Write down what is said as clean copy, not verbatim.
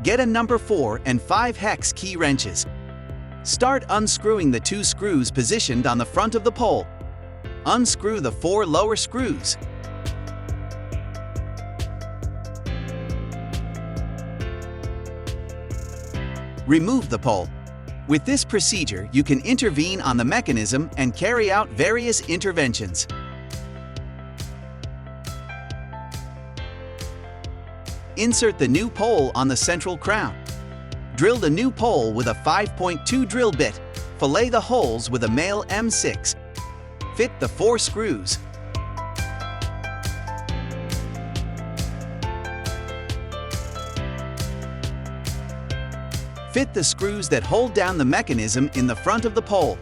Get a number 4 and 5 hex key wrenches. Start unscrewing the 2 screws positioned on the front of the pole. Unscrew the 4 lower screws. Remove the pole. With this procedure, you can intervene on the mechanism and carry out various interventions. Insert the new pole on the central crown. Drill the new pole with a 5.2 drill bit. Fillet the holes with a male M6. Fit the 4 screws. Fit the screws that hold down the mechanism in the front of the pole.